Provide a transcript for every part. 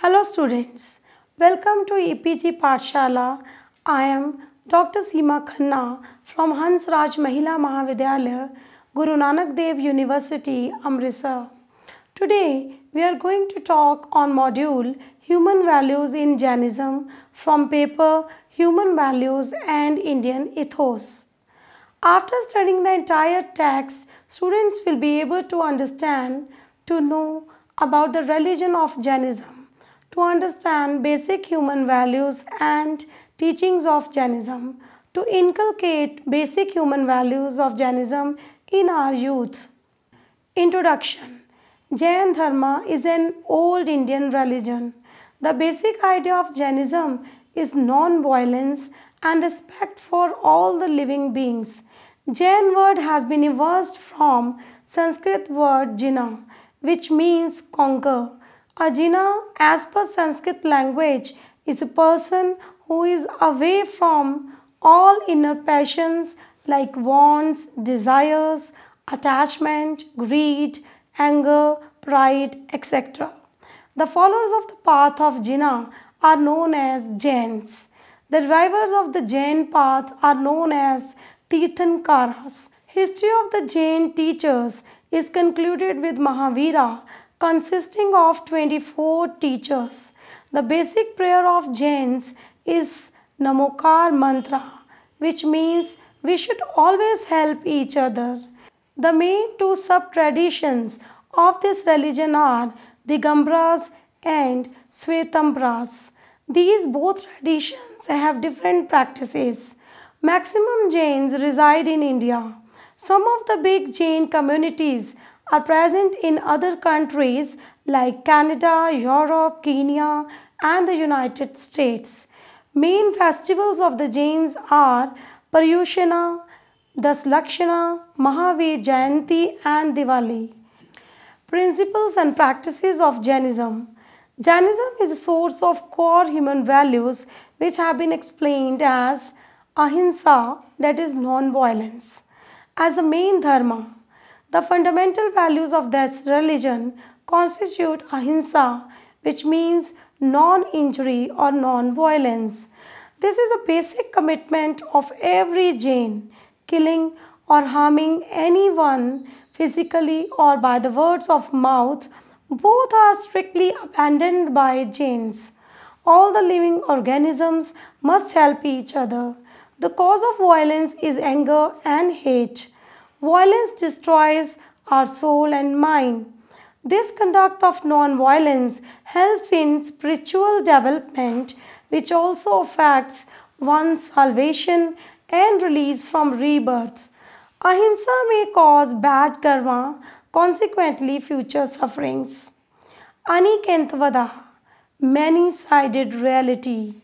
Hello students, welcome to EPG Pathshala. I am Dr. Seema Khanna from Hans Raj Mahila Mahavidyalaya, Guru Nanak Dev University, Amritsar. Today we are going to talk on module Human Values in Jainism from paper Human Values and Indian Ethos. After studying the entire text, students will be able to understand, to know about the religion of Jainism, to understand basic human values and teachings of Jainism, to inculcate basic human values of Jainism in our youth. Introduction. Jain Dharma is an old Indian religion. The basic idea of Jainism is non-violence and respect for all the living beings. Jain word has been evolved from Sanskrit word Jina, which means conquer. A Jina, as per Sanskrit language, is a person who is away from all inner passions like wants, desires, attachment, greed, anger, pride, etc. The followers of the path of Jina are known as Jains. The drivers of the Jain path are known as Tirthankaras. History of the Jain teachers is concluded with Mahavira, consisting of 24 teachers. The basic prayer of Jains is Namokar mantra, which means we should always help each other. The main two sub-traditions of this religion are Digambras and Svetambras. These both traditions have different practices. Maximum Jains reside in India. Some of the big Jain communities are present in other countries like Canada, Europe, Kenya, and the United States. Main festivals of the Jains are Paryushana, Daslakshana, Mahavir Jayanti, and Diwali. Principles and practices of Jainism. Jainism is a source of core human values which have been explained as ahimsa, that is non-violence, as the main dharma. The fundamental values of this religion constitute ahimsa, which means non-injury or non-violence. This is a basic commitment of every Jain. Killing or harming anyone physically or by the words of mouth, both are strictly abandoned by Jains. All the living organisms must help each other. The cause of violence is anger and hate. Violence destroys our soul and mind. This conduct of non-violence helps in spiritual development, which also affects one's salvation and release from rebirth. Ahimsa may cause bad karma, consequently future sufferings. Anikantavada, many-sided reality.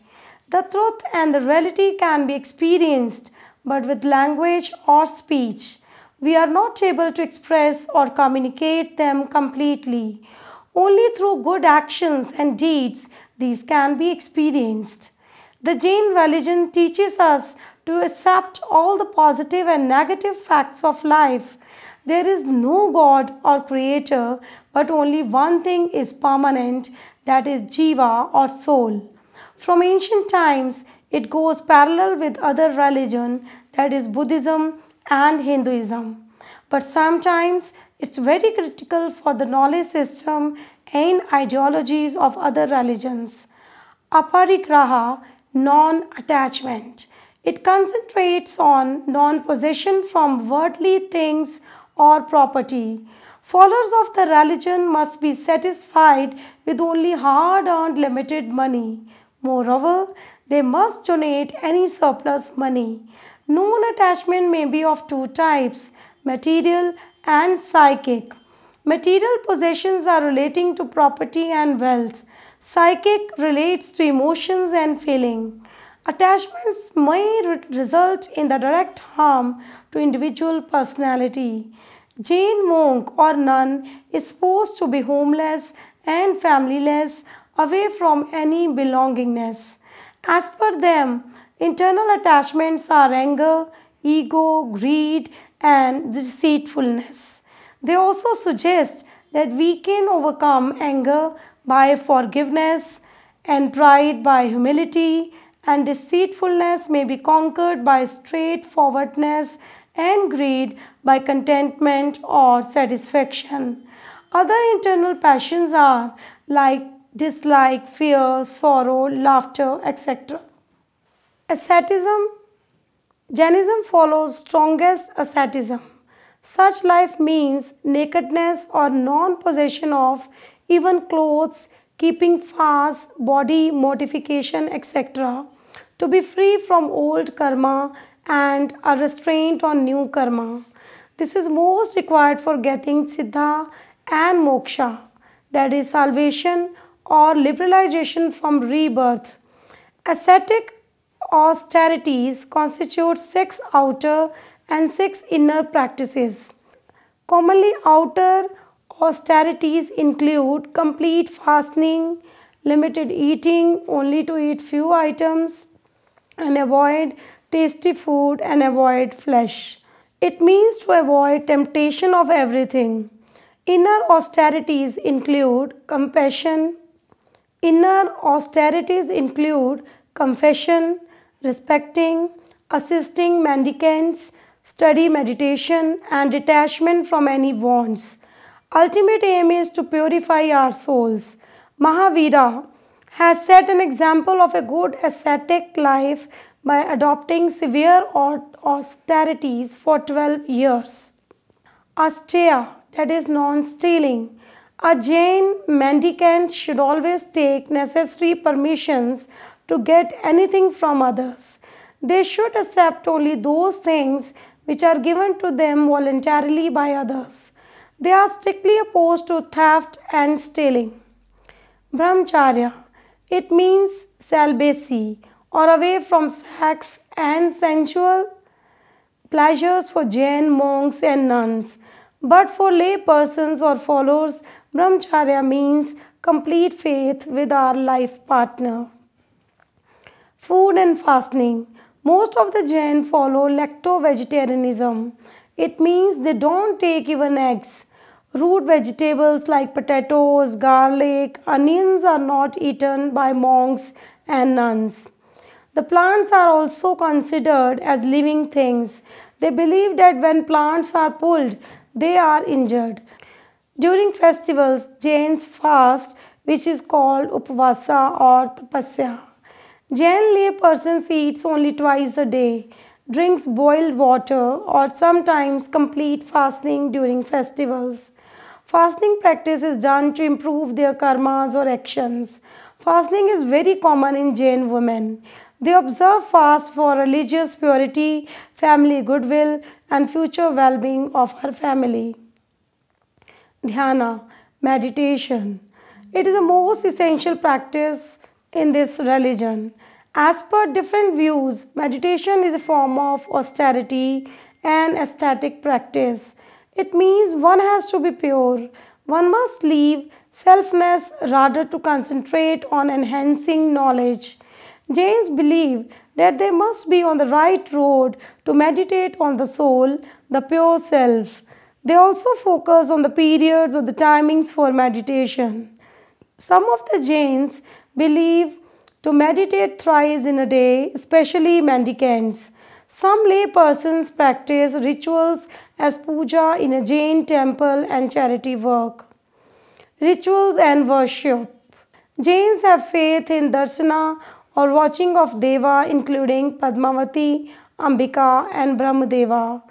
The truth and the reality can be experienced, but with language or speech, we are not able to express or communicate them completely. Only through good actions and deeds these can be experienced. The Jain religion teaches us to accept all the positive and negative facts of life. There is no God or creator, but only one thing is permanent, that is Jiva or soul. From ancient times, it goes parallel with other religion, that is Buddhism and Hinduism. But sometimes it's very critical for the knowledge system and ideologies of other religions. Aparigraha, non-attachment. It concentrates on non-possession from worldly things or property. Followers of the religion must be satisfied with only hard-earned limited money. Moreover, they must donate any surplus money. Non-attachment may be of two types, material and psychic. Material possessions are relating to property and wealth. Psychic relates to emotions and feeling. Attachments may result in the direct harm to individual personality. Jain monk or nun is supposed to be homeless and familyless, away from any belongingness. As per them, internal attachments are anger, ego, greed, and deceitfulness. They also suggest that we can overcome anger by forgiveness, and pride by humility, and deceitfulness may be conquered by straightforwardness, and greed by contentment or satisfaction. Other internal passions are like dislike, fear, sorrow, laughter, etc. Asceticism. Jainism follows strongest asceticism. Such life means nakedness or non possession of even clothes, keeping fast, body mortification, etc. To be free from old karma and a restraint on new karma. This is most required for getting siddha and moksha, that is, salvation or liberalization from rebirth. Ascetic austerities constitute six outer and six inner practices. Commonly, outer austerities include complete fasting, limited eating, only to eat few items, and avoid tasty food and avoid flesh. It means to avoid temptation of everything. Inner austerities include compassion. Inner austerities include confession, respecting, assisting mendicants, study meditation, and detachment from any wants. Ultimate aim is to purify our souls. Mahavira has set an example of a good ascetic life by adopting severe austerities for 12 years. Asteya, that is non-stealing. A Jain mendicant should always take necessary permissions to get anything from others. They should accept only those things which are given to them voluntarily by others. They are strictly opposed to theft and stealing. Brahmacharya, it means celibacy or away from sex and sensual pleasures for Jain monks and nuns. But for lay persons or followers, Brahmacharya means complete faith with our life partner. Food and fasting. Most of the Jain follow lacto-vegetarianism. It means they don't take even eggs. Root vegetables like potatoes, garlic, onions are not eaten by monks and nuns. The plants are also considered as living things. They believe that when plants are pulled, they are injured. During festivals, Jains fast, which is called upvasa or tapasya. Jain lay persons eats only twice a day, drinks boiled water, or sometimes complete fasting during festivals. Fasting practice is done to improve their karmas or actions. Fasting is very common in Jain women. They observe fast for religious purity, family goodwill, and future well-being of her family. Dhyana, meditation. It is the most essential practice in this religion. As per different views, meditation is a form of austerity and aesthetic practice. It means one has to be pure. One must leave selfness rather to concentrate on enhancing knowledge. Jains believe that they must be on the right road to meditate on the soul, the pure self. They also focus on the periods or the timings for meditation. Some of the Jains believe to meditate thrice in a day, especially mendicants. Some lay persons practice rituals as puja in a Jain temple and charity work. Rituals and worship. Jains have faith in darshana or watching of Deva, including Padmavati, Ambika, and Brahmadeva.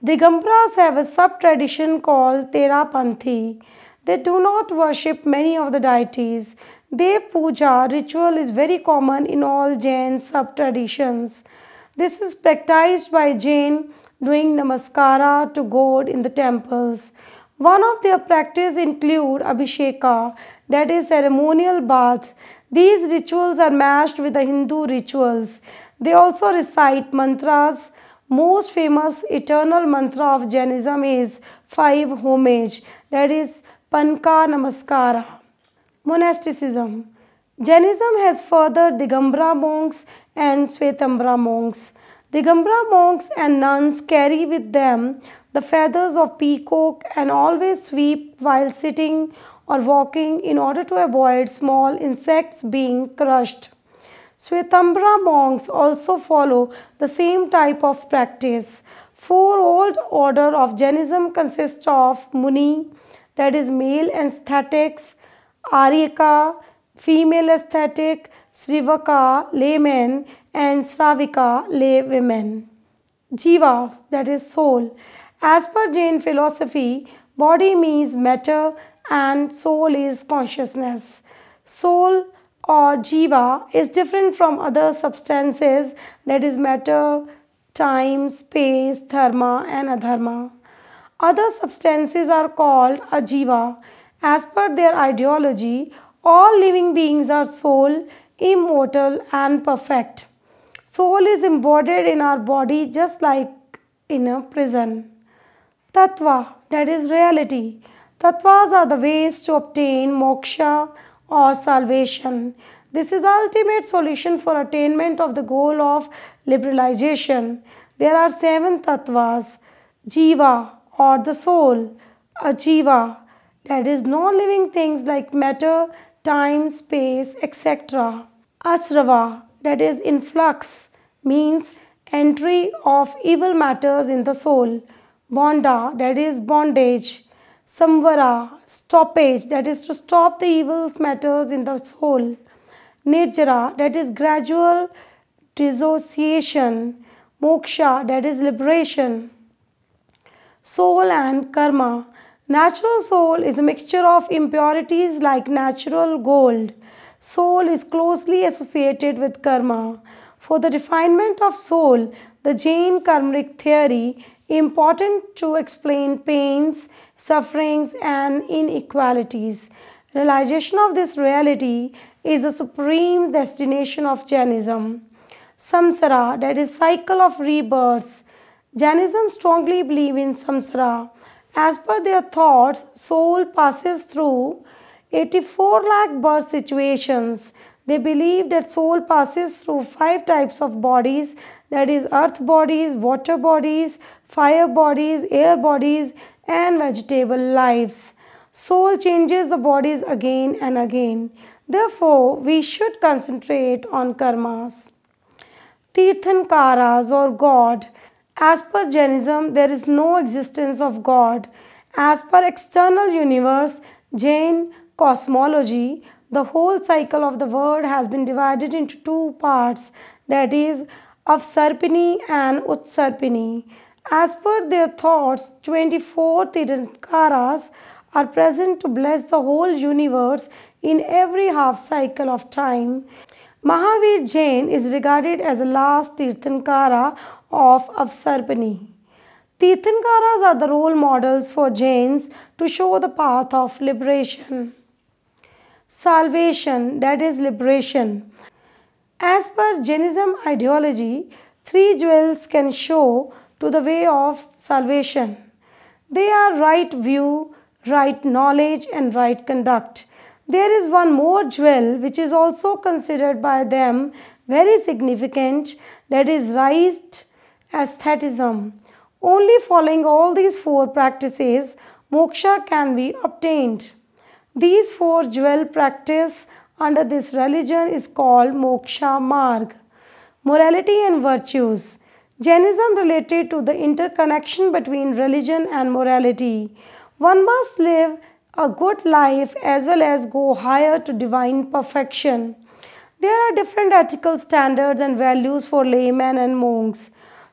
Digambras have a sub-tradition called Terapanthi. They do not worship many of the deities. Dev Puja ritual is very common in all Jain sub-traditions. This is practiced by Jain doing namaskara to God in the temples. One of their practices include Abhisheka, that is ceremonial bath. These rituals are matched with the Hindu rituals. They also recite mantras. Most famous eternal mantra of Jainism is 5 homage, that is Panka Namaskara. Monasticism. Jainism has furthered Digambara monks and Svetambara monks. Digambara monks and nuns carry with them the feathers of peacock and always sweep while sitting or walking in order to avoid small insects being crushed. Swetambara monks also follow the same type of practice. Four-old order of Jainism consists of Muni, that is male aesthetics, Aryaka, female aesthetic, Srivaka, laymen, and Sravika, lay women. Jiva, that is soul. As per Jain philosophy, body means matter and soul is consciousness. Soul or jiva is different from other substances, that is matter, time, space, dharma and adharma. Other substances are called ajiva. As per their ideology, all living beings are soul, immortal and perfect. Soul is embodied in our body just like in a prison. Tattva, that is reality. Tattvas are the ways to obtain moksha or salvation. This is the ultimate solution for attainment of the goal of liberalization. There are 7 tattvas: jiva or the soul, ajiva, that is non-living things like matter, time, space, etc. Asrava, that is influx, means entry of evil matters in the soul. Bonda, that is bondage. Samvara, stoppage, that is to stop the evil matters in the soul. Nirjara, that is gradual dissociation. Moksha, that is liberation. Soul and karma. Natural soul is a mixture of impurities like natural gold. Soul is closely associated with karma. For the refinement of soul, the Jain karmic theory important to explain pains, sufferings and inequalities. Realization of this reality is the supreme destination of Jainism. Samsara, that is cycle of rebirths. Jainism strongly believe in samsara. As per their thoughts, soul passes through 84 lakh birth situations. They believe that soul passes through 5 types of bodies, that is earth bodies, water bodies, fire bodies, air bodies and vegetable lives. Soul changes the bodies again and again. Therefore, we should concentrate on karmas. Tirthankaras or God. As per Jainism, there is no existence of God. As per external universe, Jain cosmology, the whole cycle of the world has been divided into 2 parts, that is Avsarpini and Utsarpini. As per their thoughts, 24 Tirthankaras are present to bless the whole universe in every half cycle of time. Mahavir Jain is regarded as the last Tirthankara of Avsarpini. Tirthankaras are the role models for Jains to show the path of liberation. Salvation, that is liberation. As per Jainism ideology, 3 jewels can show to the way of salvation. They are right view, right knowledge and right conduct. There is one more jewel which is also considered by them very significant, that is right aestheticism. Only following all these 4 practices, moksha can be obtained. These 4 jewel practice under this religion is called moksha marg. Morality and virtues. Jainism related to the interconnection between religion and morality. One must live a good life as well as go higher to divine perfection. There are different ethical standards and values for laymen and monks.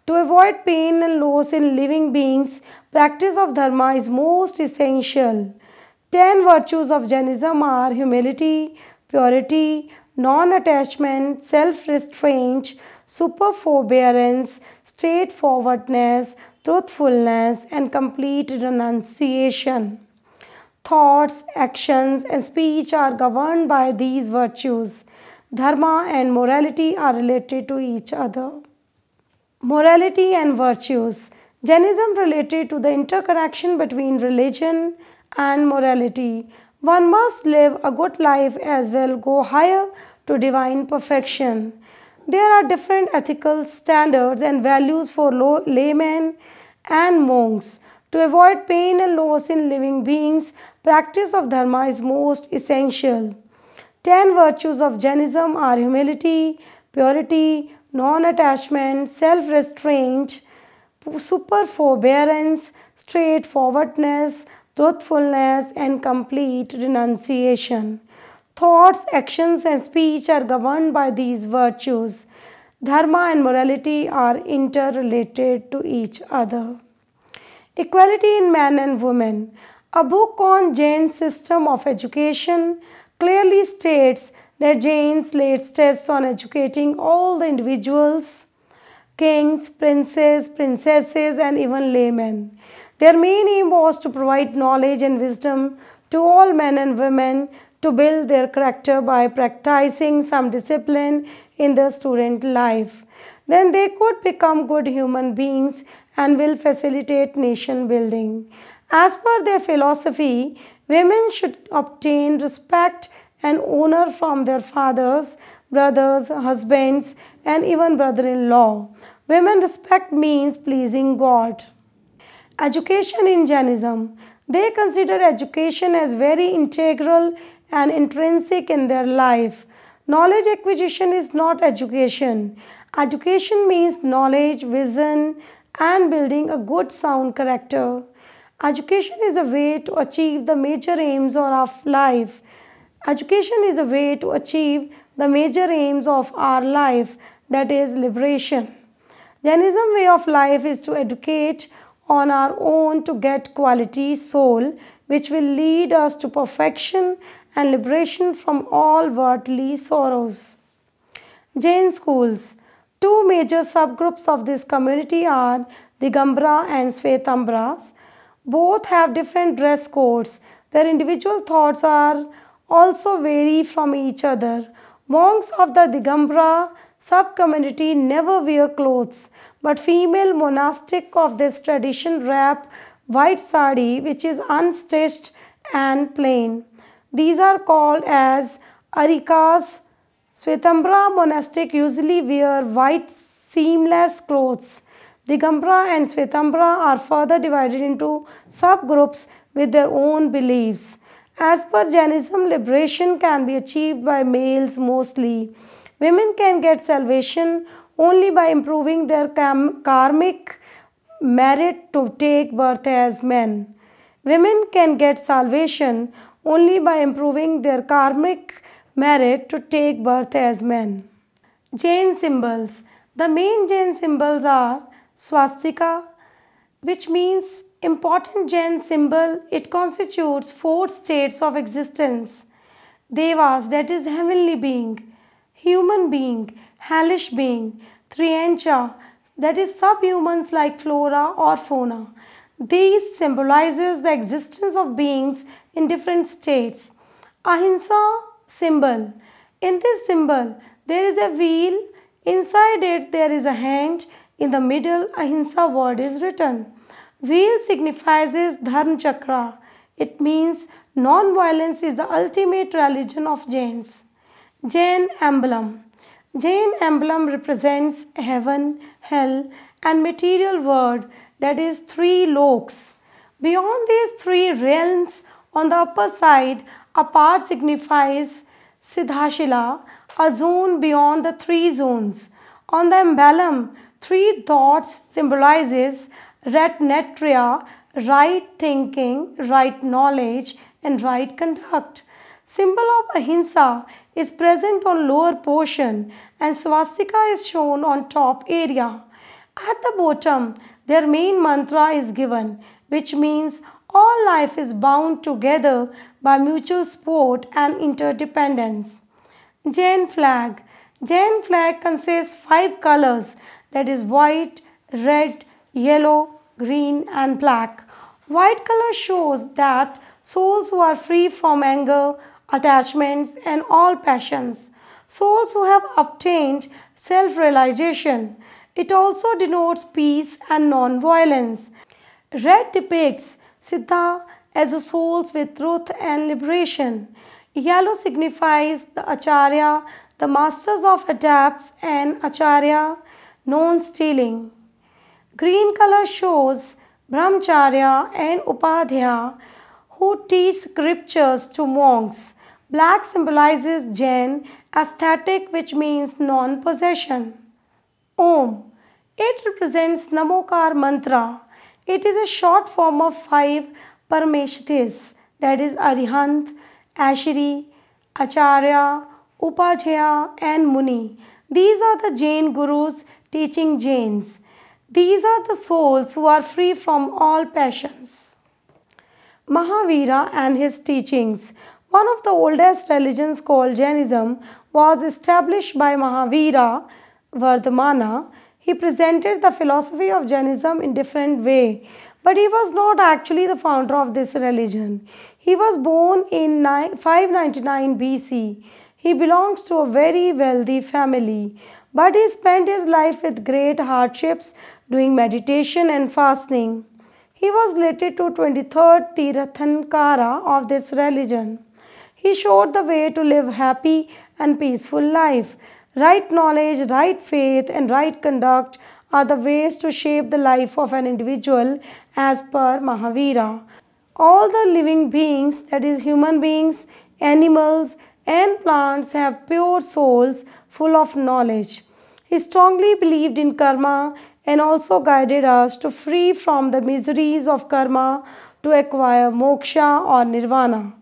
To avoid pain and loss in living beings, practice of dharma is most essential. 10 virtues of Jainism are humility, purity, non-attachment, self-restraint, super-forbearance, straightforwardness, truthfulness, and complete renunciation. Thoughts, actions, and speech are governed by these virtues. Dharma and morality are related to each other. Morality and virtues. Jainism related to the interconnection between religion and morality. One must live a good life as well, go higher to divine perfection. There are different ethical standards and values for laymen and monks. To avoid pain and loss in living beings, practice of dharma is most essential. 10 virtues of Jainism are humility, purity, non attachment, self restraint, super forbearance, straightforwardness, truthfulness, and complete renunciation. Thoughts, actions, and speech are governed by these virtues. Dharma and morality are interrelated to each other. Equality in men and women. A book on Jain system of education clearly states that Jains laid stress on educating all the individuals, kings, princes, princesses, and even laymen. Their main aim was to provide knowledge and wisdom to all men and women to build their character by practicing some discipline in their student life. Then they could become good human beings and will facilitate nation building. As per their philosophy, women should obtain respect and honor from their fathers, brothers, husbands, and even brother in law. Women respect means pleasing God. Education in Jainism. They consider education as very integral and intrinsic in their life. Knowledge acquisition is not education. Education means knowledge, vision, and building a good sound character. Education is a way to achieve the major aims of life. Education is a way to achieve the major aims of our life, that is liberation. Jainism way of life is to educate on our own to get quality soul which will lead us to perfection and liberation from all worldly sorrows. Jain schools. Two major subgroups of this community are Digambara and Svetambras. Both have different dress codes. Their individual thoughts are also vary from each other. Monks of the Digambara sub-community never wear clothes, but female monastic of this tradition wrap white sari which is unstitched and plain. These are called as arikas. Svetambara monastic usually wear white seamless clothes. Digambara and Svetambara are further divided into subgroups with their own beliefs. As per Jainism, liberation can be achieved by males mostly. Women can get salvation only by improving their karmic merit to take birth as men. Women can get salvation only by improving their karmic merit to take birth as men. Jain symbols. The main Jain symbols are swastika, which means important Jain symbol. It constitutes 4 states of existence. Devas, that is heavenly being, human being, hellish being, Triyancha, that is subhumans like flora or fauna. These symbolizes the existence of beings in different states. Ahimsa symbol. In this symbol, there is a wheel. Inside it, there is a hand. In the middle, Ahimsa word is written. Wheel signifies Dharma Chakra. It means non-violence is the ultimate religion of Jains. Jain emblem. Jain emblem represents heaven, hell, and material world, that is 3 loks. Beyond these 3 realms, on the upper side, a part signifies Siddhashila, a zone beyond the 3 zones. On the emblem, 3 dots symbolizes Ratnetriya, right thinking, right knowledge, and right conduct. Symbol of Ahimsa is present on lower portion and swastika is shown on top area. At the bottom, their main mantra is given, which means all life is bound together by mutual support and interdependence. Jain flag. Jain flag consists 5 colors, that is white, red, yellow, green and black. White color shows that souls who are free from anger, attachments and all passions. Souls who have obtained self-realization. It also denotes peace and non-violence. Red depicts Siddha as a souls with truth and liberation. Yellow signifies the Acharya, the masters of adepts and Acharya, non-stealing. Green color shows Brahmacharya, and Upadhyaya, who teach scriptures to monks. Black symbolizes Jain aesthetic, which means non-possession. Om. It represents Namokar mantra. It is a short form of five Parameshthis, that is Arihant, Ashiri, Acharya, Upajaya, and Muni. These are the Jain gurus teaching Jains. These are the souls who are free from all passions. Mahavira and his teachings. One of the oldest religions called Jainism was established by Mahavira Vardhamana. He presented the philosophy of Jainism in different way, but he was not actually the founder of this religion. He was born in 599 BC. He belongs to a very wealthy family, but he spent his life with great hardships doing meditation and fasting. He was related to 23rd Tirthankara of this religion. He showed the way to live happy and peaceful life. Right knowledge, right faith, and right conduct are the ways to shape the life of an individual as per Mahavira. All the living beings, that is human beings, animals, and plants have pure souls full of knowledge. He strongly believed in karma and also guided us to free from the miseries of karma to acquire moksha or nirvana.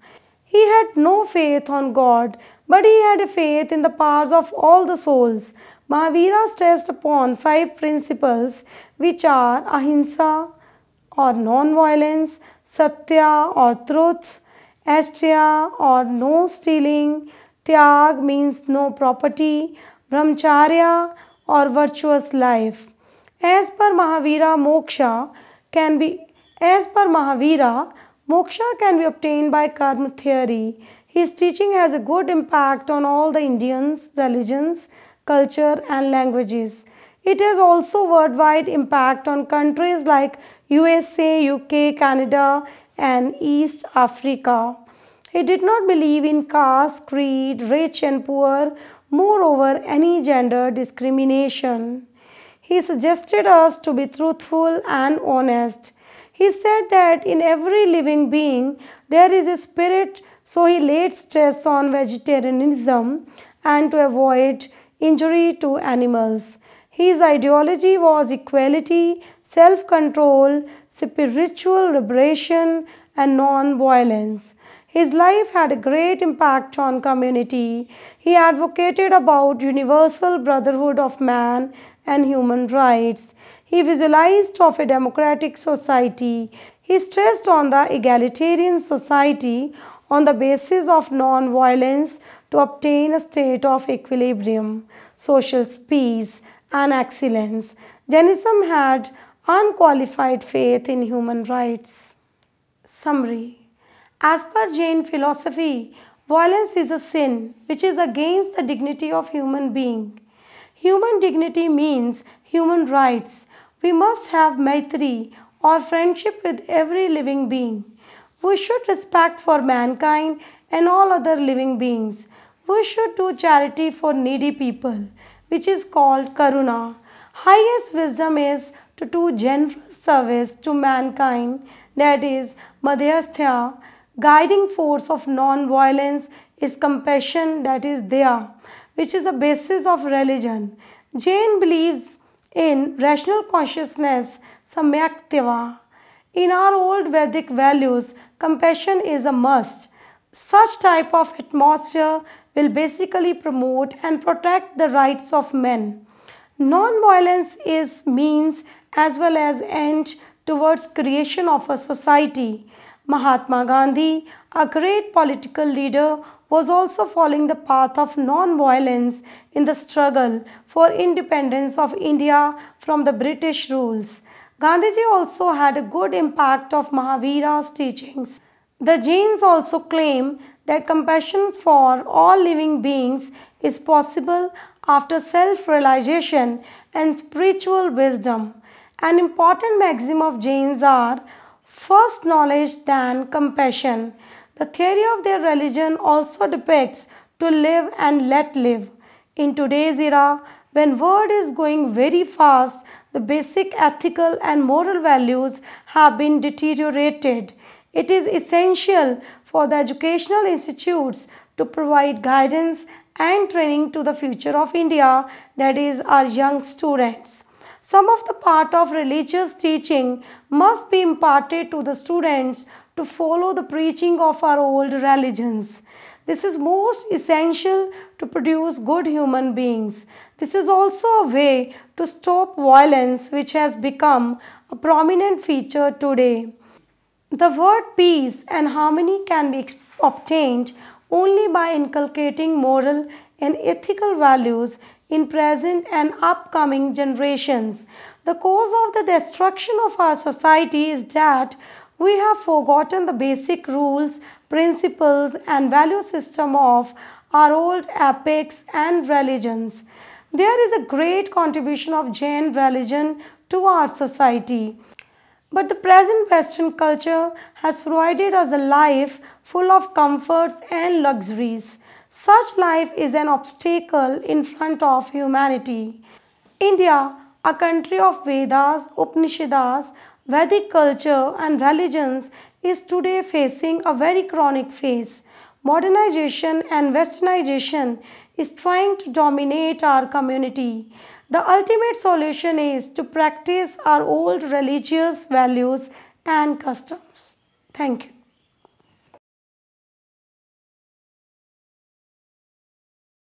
He had no faith on God, but he had a faith in the powers of all the souls. Mahavira stressed upon five principles, which are ahimsa or non-violence, satya or truth, asteya or no stealing, tyag means no property, brahmacharya or virtuous life. As per Mahavira, moksha can be obtained by karma theory. His teaching has a good impact on all the Indians, religions, culture and languages. It has also worldwide impact on countries like USA, UK, Canada and East Africa. He did not believe in caste, creed, rich and poor, moreover any gender discrimination. He suggested us to be truthful and honest. He said that in every living being there is a spirit, so he laid stress on vegetarianism and to avoid injury to animals. His ideology was equality, self-control, spiritual liberation and non-violence. His life had a great impact on community. He advocated about universal brotherhood of man and human rights. He visualized of a democratic society. He stressed on the egalitarian society on the basis of non-violence to obtain a state of equilibrium, social peace and excellence. Jainism had unqualified faith in human rights. Summary. As per Jain philosophy, violence is a sin which is against the dignity of human being. Human dignity means human rights. We must have maitri or friendship with every living being. We should respect for mankind and all other living beings. We should do charity for needy people, which is called karuna. Highest wisdom is to do generous service to mankind, that is madhyasthya. Guiding force of non-violence is compassion, that is daya, which is the basis of religion. Jain believes in rational consciousness, samyak. In our old Vedic values, compassion is a must. Such type of atmosphere will basically promote and protect the rights of men. Non-violence is means as well as end towards creation of a society. Mahatma Gandhi, a great political leader, was also following the path of non-violence in the struggle for independence of India from the British rules. Gandhiji also had a good impact of Mahavira's teachings. The Jains also claim that compassion for all living beings is possible after self-realization and spiritual wisdom. An important maxim of Jains are first knowledge, then compassion. The theory of their religion also depicts to live and let live. In today's era, when world is going very fast, the basic ethical and moral values have been deteriorated. It is essential for the educational institutes to provide guidance and training to the future of India, that is, our young students. Some of the part of religious teaching must be imparted to the students to follow the preaching of our old religions. This is most essential to produce good human beings. This is also a way to stop violence, which has become a prominent feature today. The word peace and harmony can be obtained only by inculcating moral and ethical values in present and upcoming generations. The cause of the destruction of our society is that we have forgotten the basic rules, principles, and value system of our old epics and religions. There is a great contribution of Jain religion to our society. But the present Western culture has provided us a life full of comforts and luxuries. Such life is an obstacle in front of humanity. India, a country of Vedas, Upanishads, Vedic culture and religions, is today facing a very chronic phase. Modernization and westernization is trying to dominate our community. The ultimate solution is to practice our old religious values and customs. Thank you.